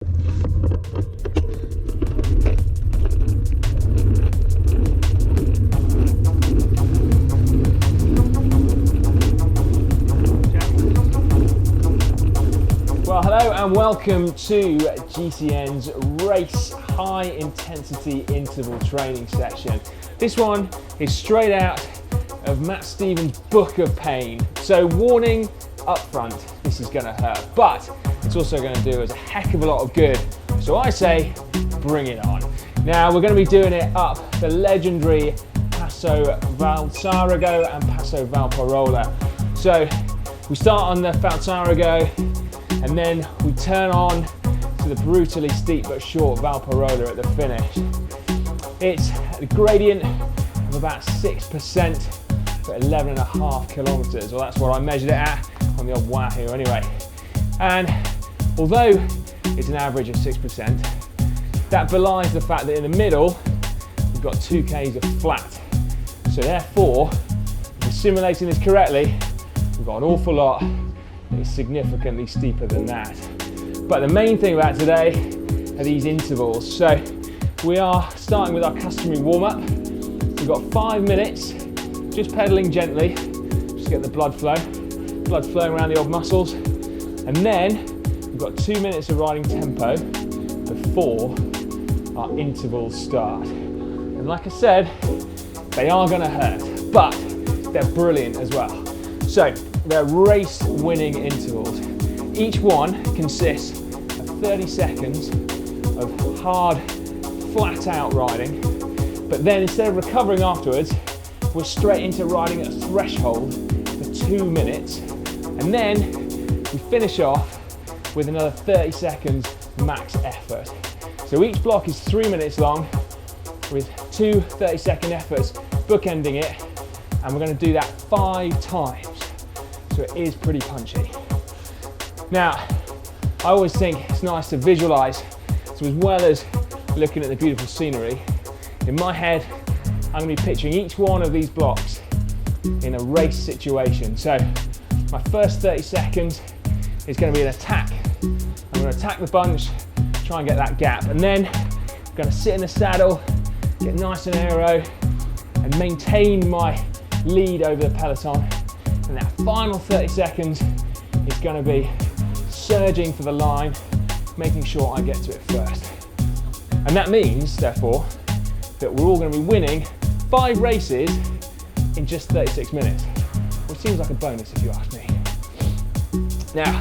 Well, hello and welcome to GCN's Race High Intensity Interval Training Session. This one is straight out of Matt Stevens' Book of Pain. So warning up front, this is going to hurt, but it's also going to do us a heck of a lot of good. So I say, bring it on. Now we're going to be doing it up the legendary Passo Falzarego and Passo Valparola. So we start on the Falzarego, and then we turn on to the brutally steep but short Valparola at the finish. It's a gradient of about 6% for 11.5 kilometers. Well, that's what I measured it at on the old Wahoo anyway. And although it's an average of 6%, that belies the fact that in the middle, we've got 2 Ks of flat. So therefore, if we're simulating this correctly, we've got an awful lot. It's significantly steeper than that. But the main thing about today are these intervals. So we are starting with our customary warm-up. We've got 5 minutes, just pedaling gently, just to get the blood flowing around the old muscles. And then we've got 2 minutes of riding tempo before our intervals start. And like I said, they are gonna hurt, but they're brilliant as well. So they're race-winning intervals. Each one consists of 30 seconds of hard, flat-out riding, but then instead of recovering afterwards, we're straight into riding at a threshold for 2 minutes, and then we finish off with another 30 seconds max effort. So each block is 3 minutes long, with 2 30-second efforts bookending it, and we're going to do that 5 times. So it is pretty punchy. Now, I always think it's nice to visualize. So as well as looking at the beautiful scenery, in my head, I'm going to be picturing each one of these blocks in a race situation. So my first 30 seconds is going to be an attack. I'm going to attack the bunch, try and get that gap, and then I'm going to sit in the saddle, get nice and aero, and maintain my lead over the peloton. And that final 30 seconds is going to be surging for the line, making sure I get to it first. And that means, therefore, that we're all going to be winning 5 races in just 36 minutes, which seems like a bonus if you ask me. Now,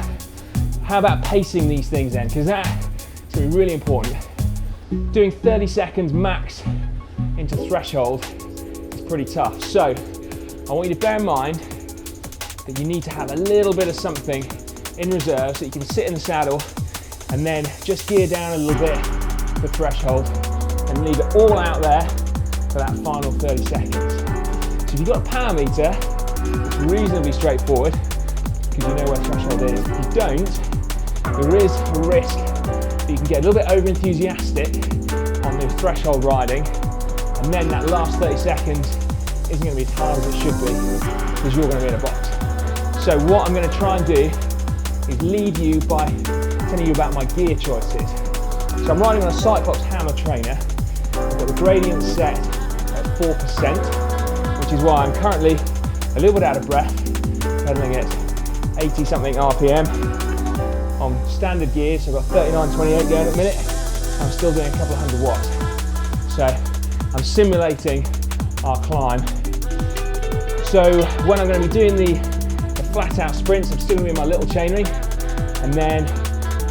how about pacing these things then? Because that's going to be really important. Doing 30 seconds max into threshold is pretty tough. So I want you to bear in mind that you need to have a little bit of something in reserve so you can sit in the saddle and then just gear down a little bit for threshold and leave it all out there for that final 30 seconds. So if you've got a power meter, it's reasonably straightforward because you know where threshold is. If you don't, there is a risk that you can get a little bit over enthusiastic on the threshold riding, and then that last 30 seconds isn't going to be as hard as it should be because you're going to be in a box. So what I'm going to try and do is lead you by telling you about my gear choices. So I'm riding on a Cyclops Hammer trainer. I've got the gradient set at 4%, which is why I'm currently a little bit out of breath, pedaling at 80 something RPM on standard gears. So I've got 39.28 going at the minute. I'm still doing a couple of 100 watts. So I'm simulating our climb. So when I'm going to be doing the flat out sprints, I'm still going to be in my little chainring, and then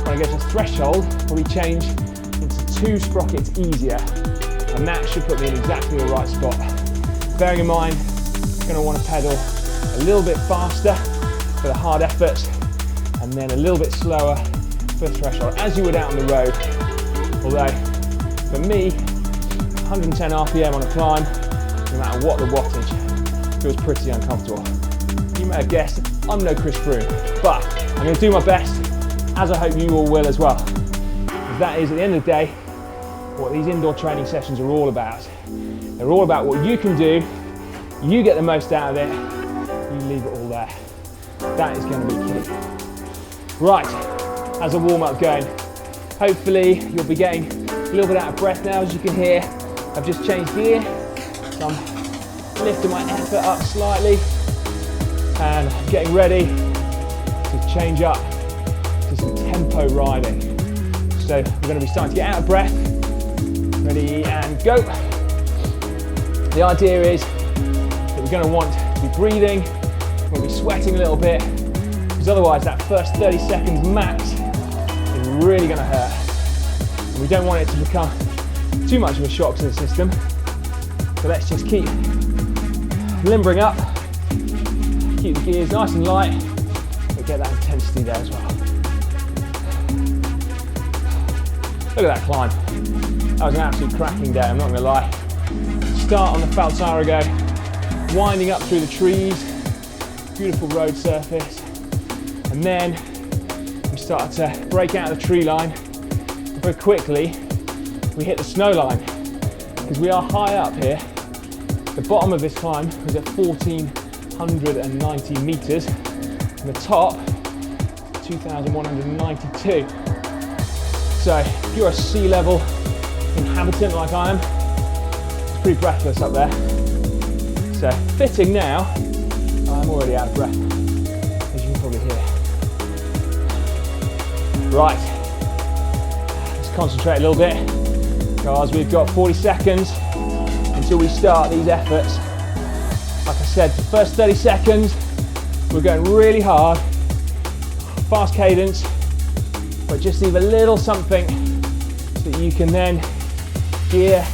when I get to threshold, we change into 2 sprockets easier, and that should put me in exactly the right spot. Bearing in mind, I'm going to want to pedal a little bit faster for the hard efforts, and then a little bit slower for threshold, as you would out on the road. Although, for me, 110 RPM on a climb, no matter what the wattage, feels pretty uncomfortable. You may have guessed, I'm no Chris Froome, but I'm going to do my best, as I hope you all will as well. Because that is, at the end of the day, what these indoor training sessions are all about. They're all about what you can do, you get the most out of it, you leave it all there. That is going to be key. Right, how's the warm-up going? Hopefully you'll be getting a little bit out of breath now. As you can hear, I've just changed gear, so I'm lifting my effort up slightly and getting ready to change up to some tempo riding. So we're going to be starting to get out of breath. Ready and go. The idea is that we're going to want to be breathing, we're going to be sweating a little bit, because otherwise that first 30 seconds max is really going to hurt. And we don't want it to become too much of a shock to the system. So let's just keep limbering up, keep the gears nice and light, but get that intensity there as well. Look at that climb. That was an absolute cracking day, I'm not going to lie. Start on the Falzarego, winding up through the trees, beautiful road surface, and then we start to break out of the tree line. Very quickly, we hit the snow line, because we are high up here. The bottom of this climb was at 1,490 meters, and the top, 2,192. So if you're a sea level inhabitant like I am, it's pretty breathless up there. So fitting now, I'm already out of breath, as you can probably hear. Right, let's concentrate a little bit, because we've got 40 seconds until we start these efforts. Like I said, the first 30 seconds, we're going really hard, fast cadence, but just leave a little something so that you can then gear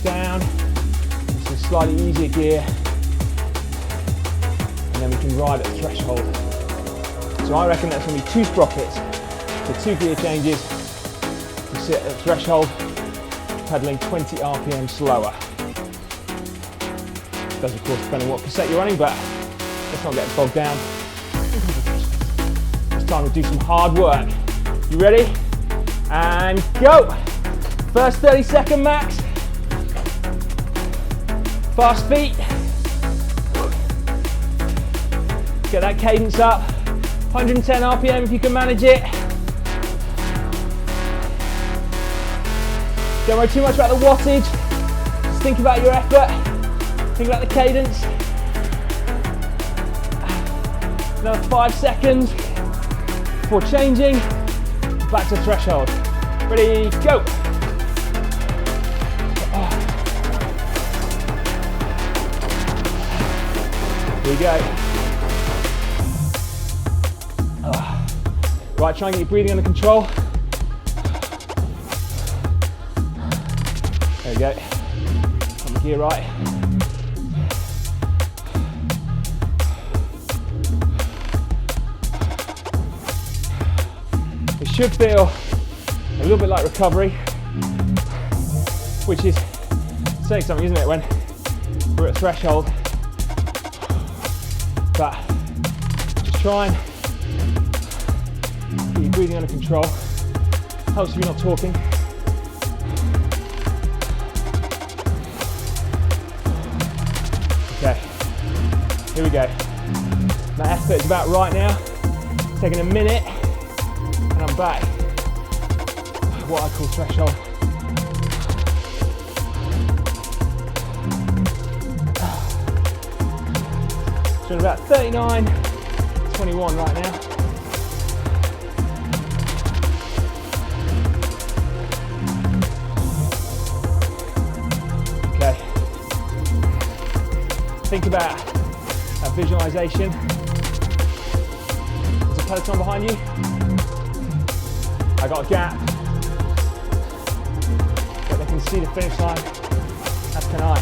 down into a slightly easier gear, and then we can ride at the threshold. So I reckon that's going to be 2 sprockets, so 2 gear changes to sit at the threshold, pedaling 20 RPM slower. Does of course depend on what cassette you're running, but let's not get bogged down. It's time to do some hard work. You ready? And go! First 30-second max. Fast feet. Get that cadence up. 110 RPM if you can manage it. Don't worry too much about the wattage. Just think about your effort. Think about the cadence. Another 5 seconds before changing. Back to threshold. Ready, go! Here we go. Right, try and get your breathing under control. There we go. Got the gear right. It should feel a little bit like recovery, which is saying something, isn't it, when we're at threshold. But just try and get your breathing under control. Helps if you're not talking. Okay, here we go. My effort is about right now. It's taking a minute. And I'm back, what I call threshold. So about 39:21 right now. Okay. Think about that visualization. There's a peloton behind you. I got a gap, but they can see the finish line, as can I.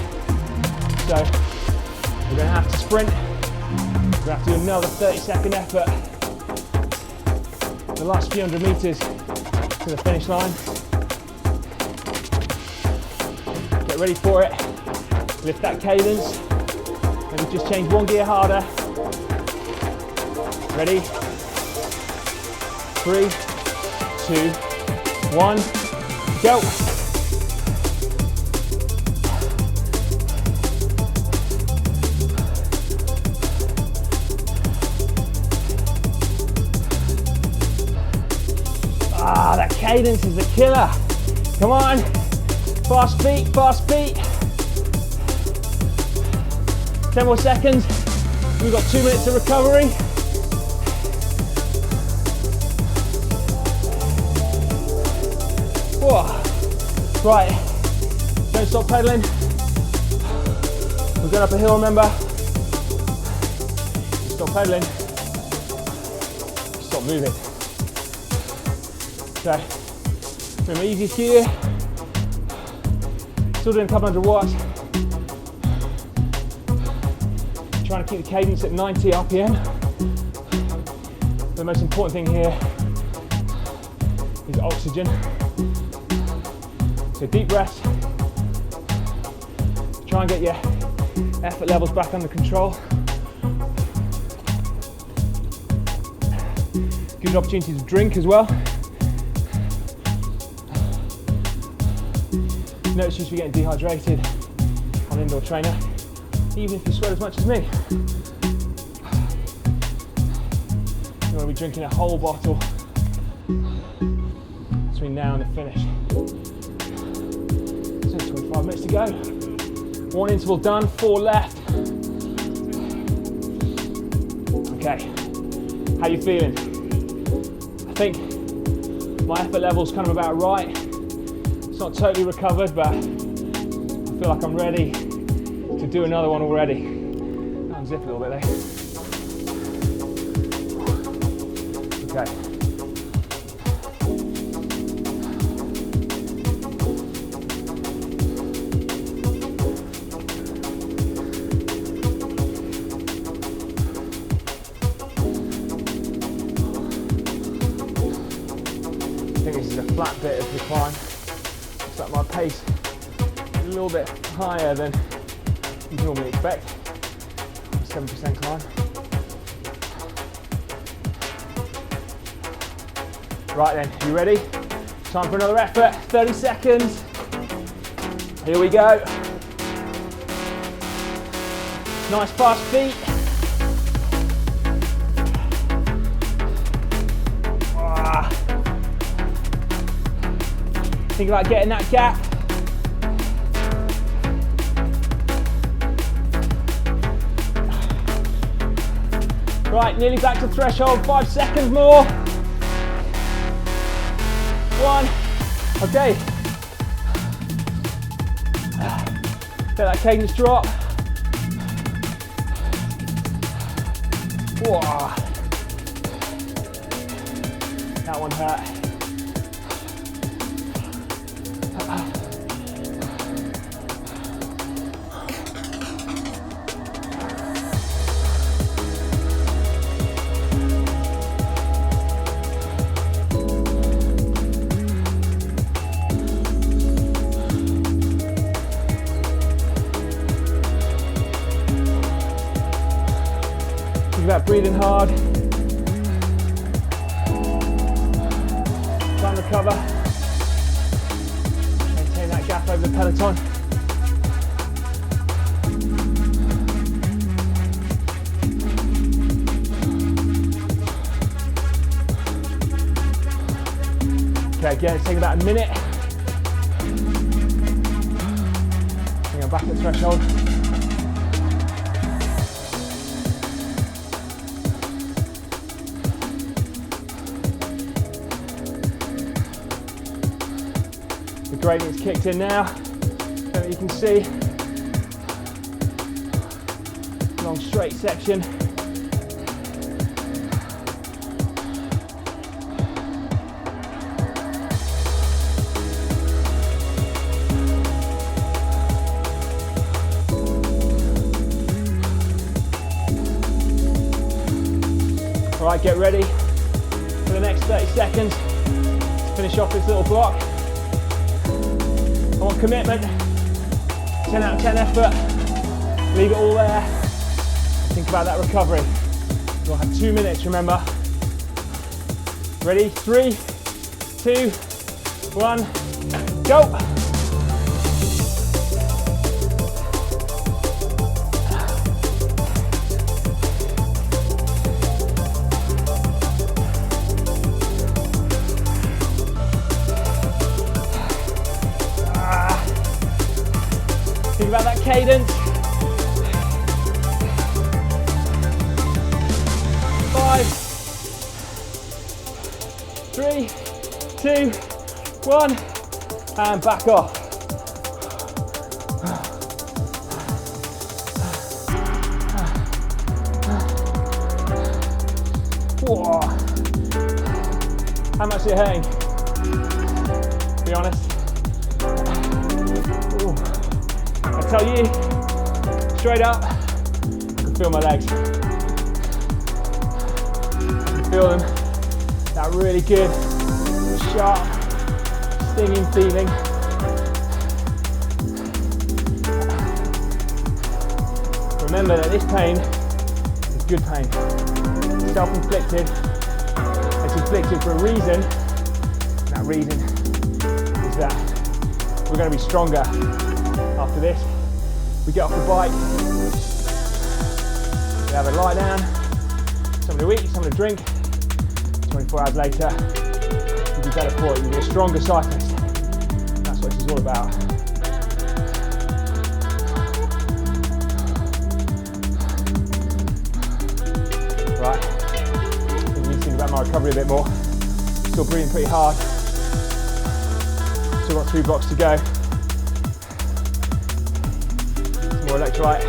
So we're going to have to sprint, we're going to have to do another 30-second effort, the last few hundred meters to the finish line. Get ready for it, lift that cadence, maybe just change 1 gear harder. Ready? 3, 2, 1, go! cadence is the killer. Come on, fast feet, fast feet. 10 more seconds. We've got 2 minutes of recovery. Whoa. Right, don't stop pedaling. We're going up a hill, remember. Stop pedaling. Stop moving. Okay, remember easiest gear. Still doing a couple hundred watts. Trying to keep the cadence at 90 RPM. The most important thing here is oxygen. So deep breaths. Try and get your effort levels back under control. Good opportunity to drink as well. No excuse for getting dehydrated on an indoor trainer, even if you sweat as much as me. You want to be drinking a whole bottle between now and the finish. So 25 minutes to go. 1 interval done, 4 left. Okay, how you feeling? I think my effort level's kind of about right. It's not totally recovered, but I feel like I'm ready to do another one already. Unzip a little bit there. Okay. I think this is a flat bit of the climb. Looks like my pace is a little bit higher than you normally expect. 7% climb. Right then, you ready? Time for another effort. 30 seconds. Here we go. Nice fast feet. Think about getting that gap. Right, nearly back to threshold, 5 seconds more. 1, okay. Let that cadence drop. Whoa. That one hurt. About breathing hard, try and recover, maintain that gap over the peloton. Okay, again, it's taking about a minute. I think I'm back at the threshold. The gradient's kicked in now, so you can see. Long straight section. All right, get ready for the next 30 seconds to finish off this little block. I want commitment, 10 out of 10 effort, leave it all there. Think about that recovery. You'll have 2 minutes, remember. Ready? 3, 2, 1, go! about that cadence. 5, 3, 2, 1, and back off. Whoa. How much are you hurting? Be honest. Ooh. I tell you, straight up, I can feel my legs. I can feel them. That really good, sharp, stinging feeling. Remember that this pain is good pain. Self-inflicted. It's inflicted for a reason. And that reason is that we're going to be stronger after this. We get off the bike. We have a lie down. Something to eat, something to drink. 24 hours later, you'll be better for it. You'll be a stronger cyclist. That's what this is all about. Right. About my recovery a bit more. Still breathing pretty hard. Still got 3 blocks to go. Some more electrolyte.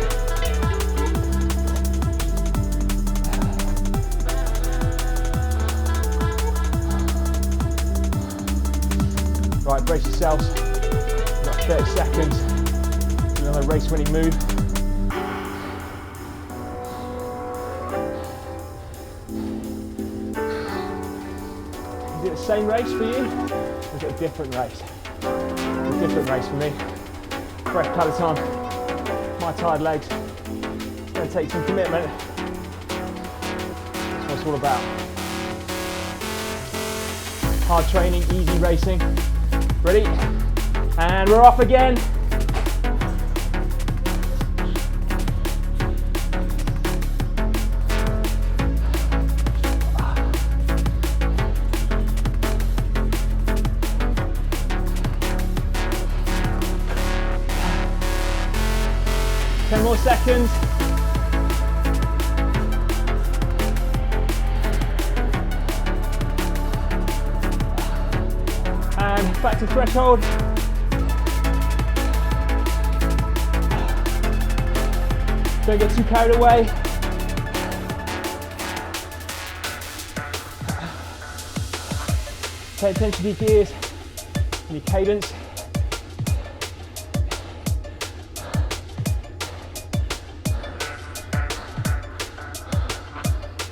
Right, brace yourselves. About 30 seconds. Do another race-winning move. Is it the same race for you, or is it a different race? It's a different race for me. Fresh peloton, my tired legs. It's going to take some commitment. That's what it's all about. Hard training, easy racing. Ready? And we're off again. More seconds. And back to threshold. Don't get too carried away. Pay attention to your gears and your cadence.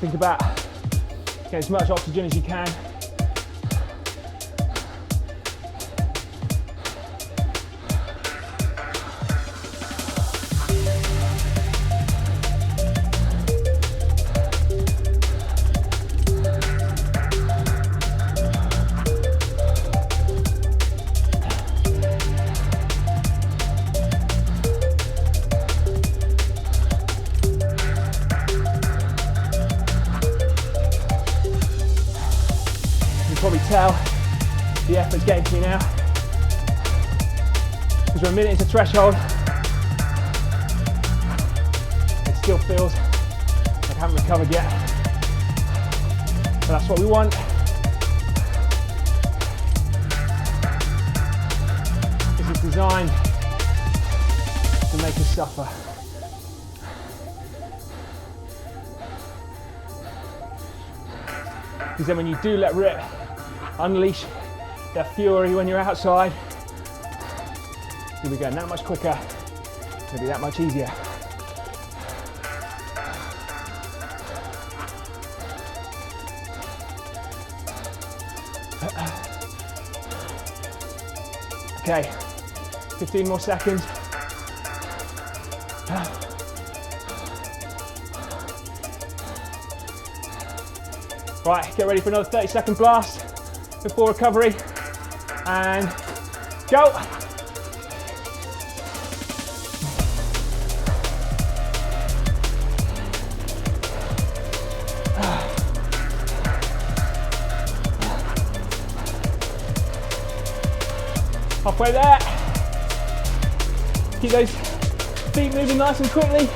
Think about getting as much oxygen as you can. Probably tell the effort's getting to me now, because we're a minute into threshold. It still feels like I haven't recovered yet, but that's what we want. This is designed to make us suffer. Because then when you do let rip, unleash that fury when you're outside, you'll be going that much quicker, it'll be that much easier. Okay, 15 more seconds. Right, get ready for another 30-second blast before recovery, and go. Halfway there. Keep those Feet moving nice and quickly.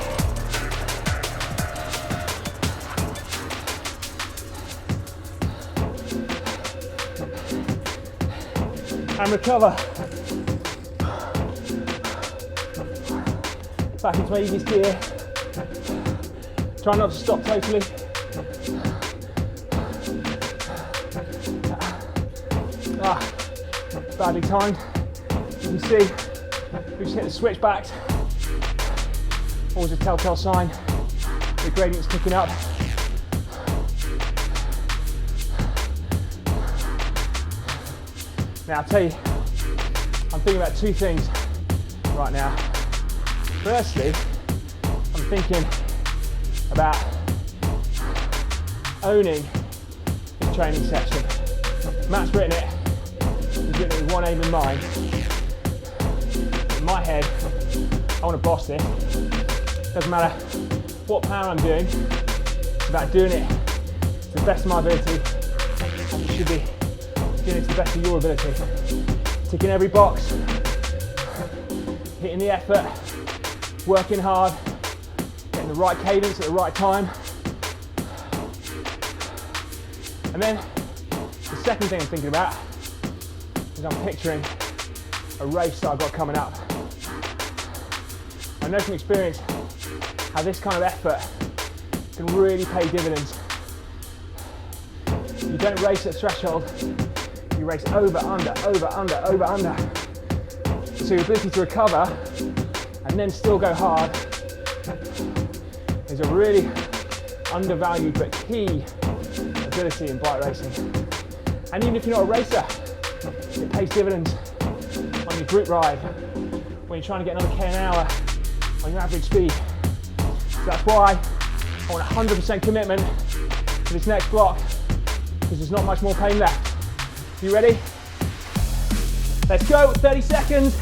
And recover. Back into my easiest gear. Try not to stop totally. Badly timed. You can see we just hit the switchbacks. Always a telltale sign the gradient's ticking up. Now I'll tell you, I'm thinking about two things right now. Firstly, I'm thinking about owning this training section. Matt's written it, he's written it with one aim in mind. In my head, I want to boss this. Doesn't matter what power I'm doing, it's about doing it to the best of my ability, and you should be doing it to the best of your ability. Ticking every box, hitting the effort, working hard, getting the right cadence at the right time. And then the second thing I'm thinking about is I'm picturing a race that I've got coming up. I know from experience how this kind of effort can really pay dividends. You don't race at threshold, you race over, under, over, under, over, under. So your ability to recover and then still go hard is a really undervalued but key ability in bike racing. And even if you're not a racer, it pays dividends on your group ride, when you're trying to get another K an hour on your average speed. So that's why I want 100% commitment to this next block, because there's not much more pain left. You ready? Let's go, 30 seconds.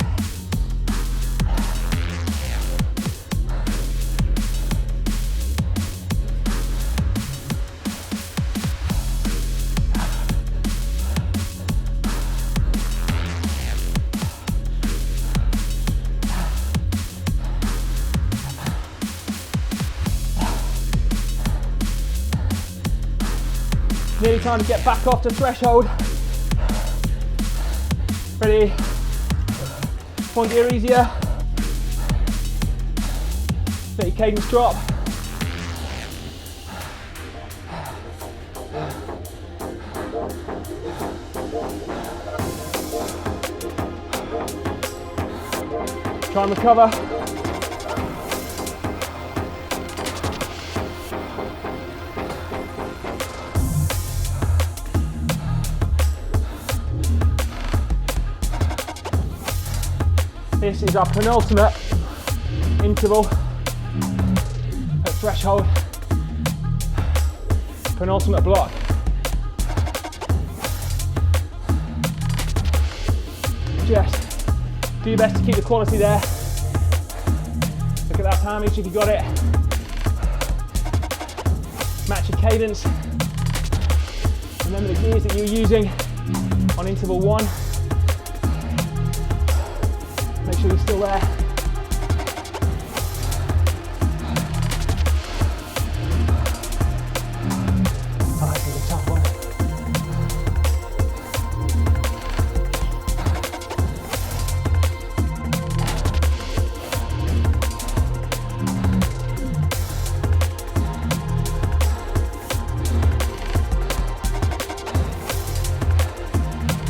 Nearly time to get back off the threshold. Ready? One gear easier. Let your cadence drop. Try and recover. This is our penultimate interval at threshold, penultimate block. Just do your best to keep the quality there. Look at that poundage if you got it. Match your cadence. Remember the gears that you're using on interval 1. Make sure you're still there. Oh, this is a tough one.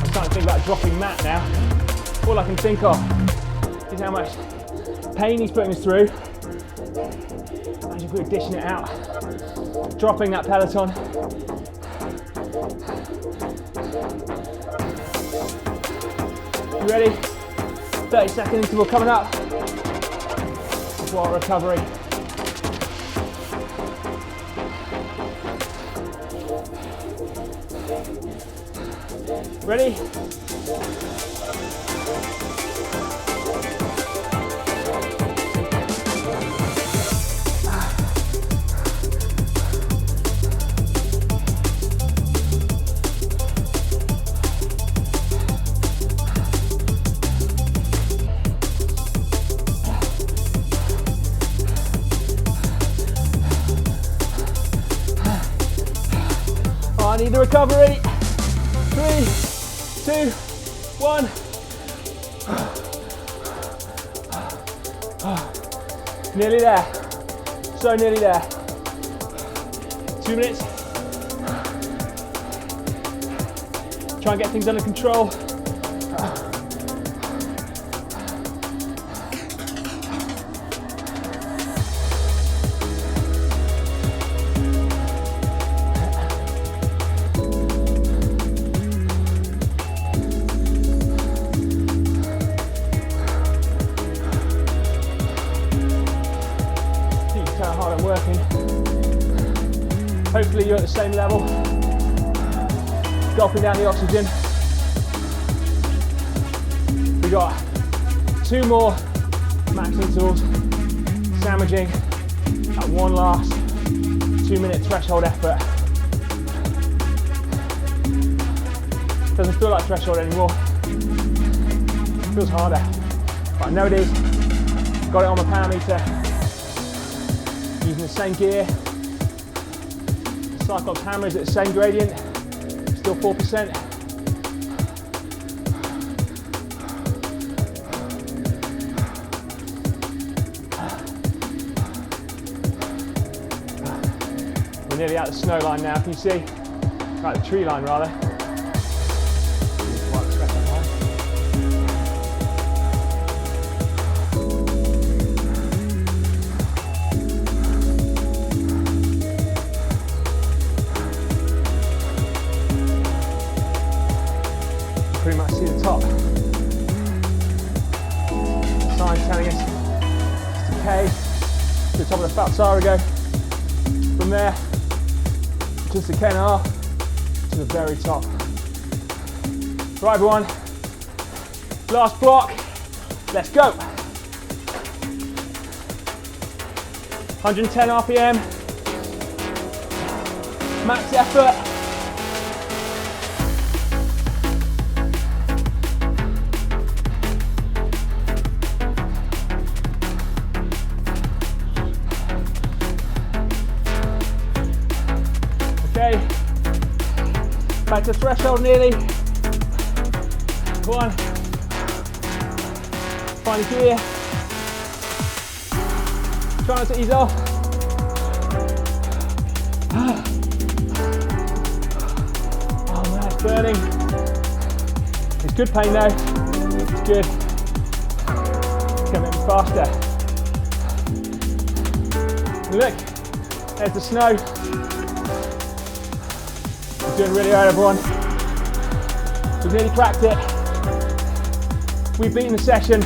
I'm starting to think about dropping Matt now. All I can think of is how much pain he's putting us through. Imagine if we were dishing it out, dropping that peloton. You ready? 30-second interval coming up. While recovery. Ready? recovery. 3, 2, 1. Nearly there. So nearly there. 2 minutes. Try and get things under control. Hopefully you're at the same level. Gulping down the oxygen. We got 2 more max intervals, sandwiching at one last 2-minute threshold effort. Doesn't feel like threshold anymore. It feels harder. But I know it is. Got it on my power meter. Using the same gear. Cyclops hammer is at the same gradient, still 4%. We're nearly at the snow line now, can you see? Right, the tree line rather. Pretty much see the top. Sign telling us it's decay to the top of the Falzarego. From there, just a K&R to the very top. Right everyone, last block, let's go. 110 RPM, max effort. Okay, back to threshold nearly. Go on, find a gear. Try not to ease off. Oh man, it's burning. It's good pain though, it's good. It's gonna make me faster. And look, there's the snow. We're doing really well everyone. We've nearly cracked it. We've beaten the session.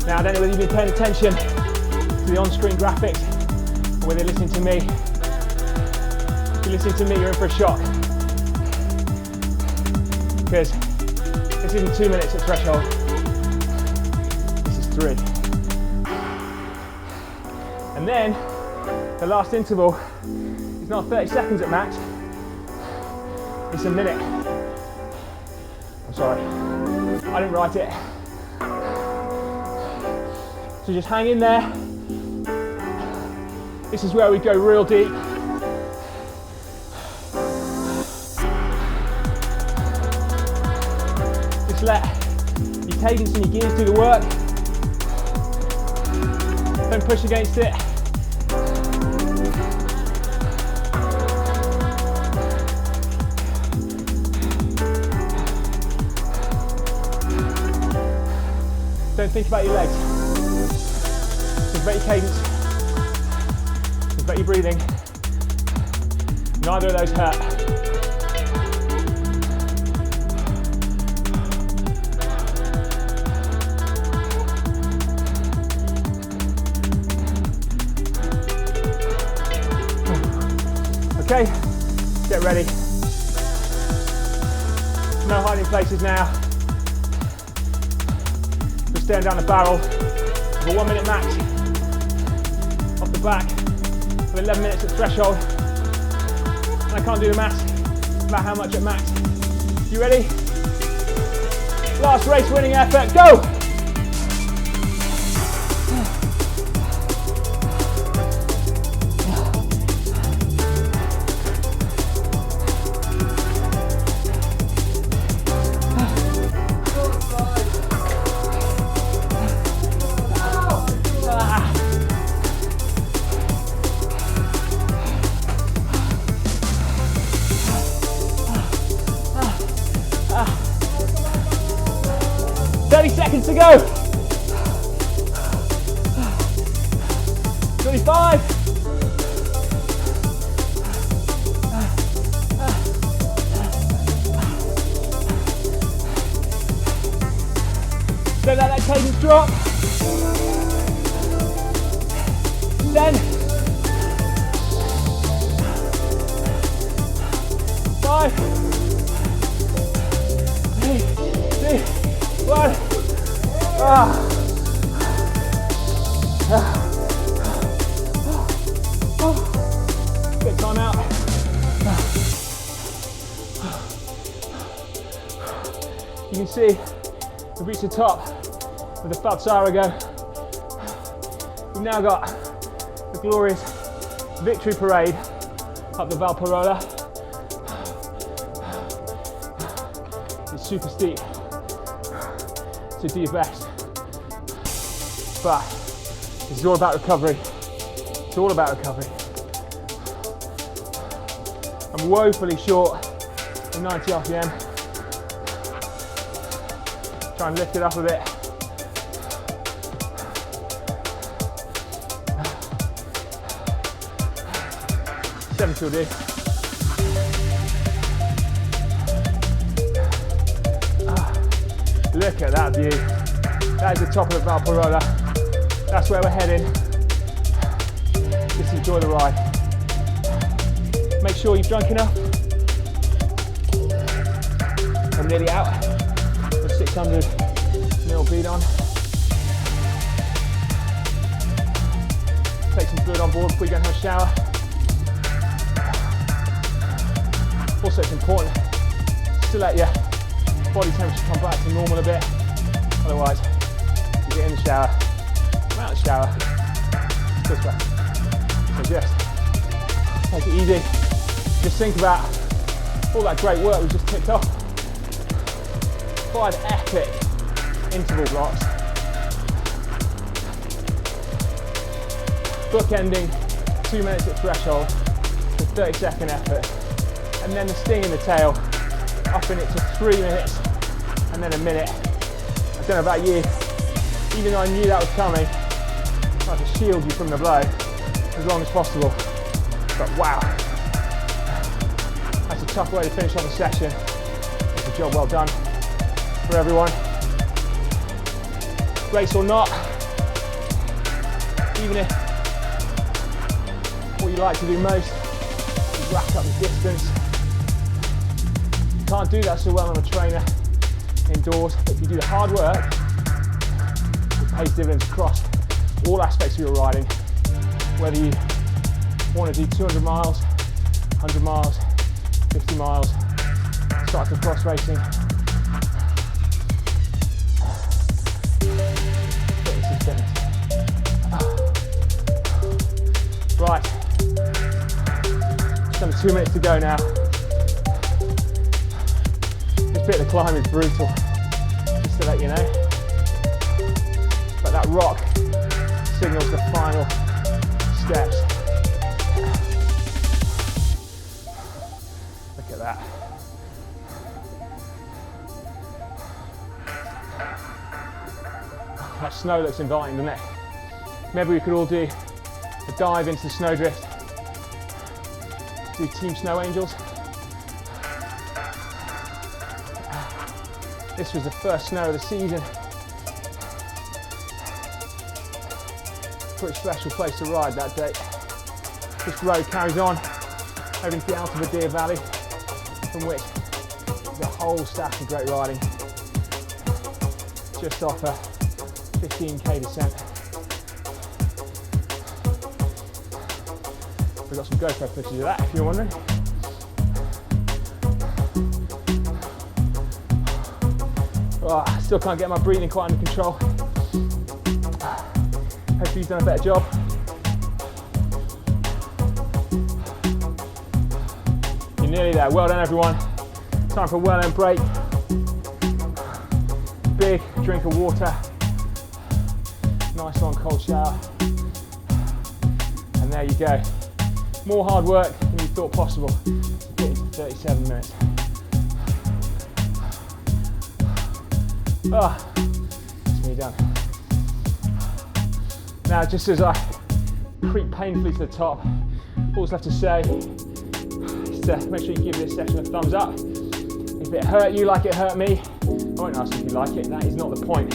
Now I don't know whether you've been paying attention to the on-screen graphics or whether you're listening to me. If you're listening to me, you're in for a shock. Because this isn't 2 minutes at threshold, this is 3. And then the last interval is not 30 seconds at max, it's a minute. I'm sorry, I didn't write it. So just hang in there. This is where we go real deep. Just let your cadence and your gears do the work. Don't push against it. Don't think about your legs. Think about your cadence. Think about your breathing. Neither of those hurt. Okay, get ready. No hiding places now. We're staring down the barrel for 1 minute max. Off the back for 11 minutes at threshold. I can't do the maths about how much at max. You ready? Last race winning effort, go! Seconds to go. 25. Don't let that cadence drop. 10. 5. 3, 2, 1. Good time out. You can see we've reached the top of the Falzarego. We've now got the glorious victory parade up the Valparola. It's super steep, so do your best. But this is all about recovery. It's all about recovery. I'm woefully short of 90 RPM. Try and lift it up a bit. Seven will do. Look at that view. That is the top of the Valparola. That's where we're heading. Just enjoy the ride. Make sure you've drunk enough. I'm nearly out. Got 600 ml bead on. Take some fluid on board before you go and have a shower. Also, it's important to let your body temperature come back to normal a bit. Otherwise, you get in the shower, come out of the shower, still sweat. So just take it easy. Just think about all that great work we've just ticked off. 5 epic interval blocks. Bookending 2 minutes at threshold with 30-second effort. And then the sting in the tail, upping it to 3 minutes and then a minute. I don't know about you, even though I knew that was coming, I tried to shield you from the blow as long as possible. But wow, that's a tough way to finish off a session. It's a job well done for everyone. Race or not, even if what you like to do most is rack up the distance. You can't do that so well on a trainer indoors, but if you do the hard work, it pays dividends across all aspects of your riding. Whether you want to do 200 miles, 100 miles, 50 miles, cyclocross racing. Fitness is fitness. Right, just under 2 minutes to go now. This bit of the climb is brutal, just to let you know. But that rock signals the final steps. Look at that. That snow looks inviting, doesn't it? Maybe we could all do a dive into the snowdrift. Do Team Snow Angels. This was the first snow of the season. Pretty special place to ride that day. This road carries on over into the Alta Valley, from which the whole stack of great riding, just off a 15k descent. We've got some GoPro footage of that if you're wondering. Oh, I still can't get my breathing quite under control. Hopefully you've done a better job. You're nearly there. Well done, everyone. Time for a well-earned break. Big drink of water. Nice long cold shower. And there you go. More hard work than you thought possible. Get into 37 minutes. Ah, it's nearly done. Now, just as I creep painfully to the top, all's left to say is to make sure you give this session a thumbs up. If it hurt you like it hurt me, I won't ask if you like it, that is not the point.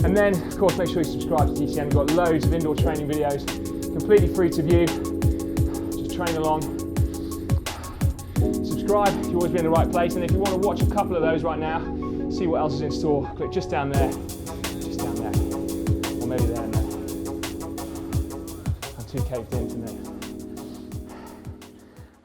And then, of course, make sure you subscribe to GCN. We've got loads of indoor training videos, completely free to view. Just train along. Subscribe if you've always been in the right place, and if you want to watch a couple of those right now, see what else is in store, click just down there, or maybe there and there. I'm too caved in to know.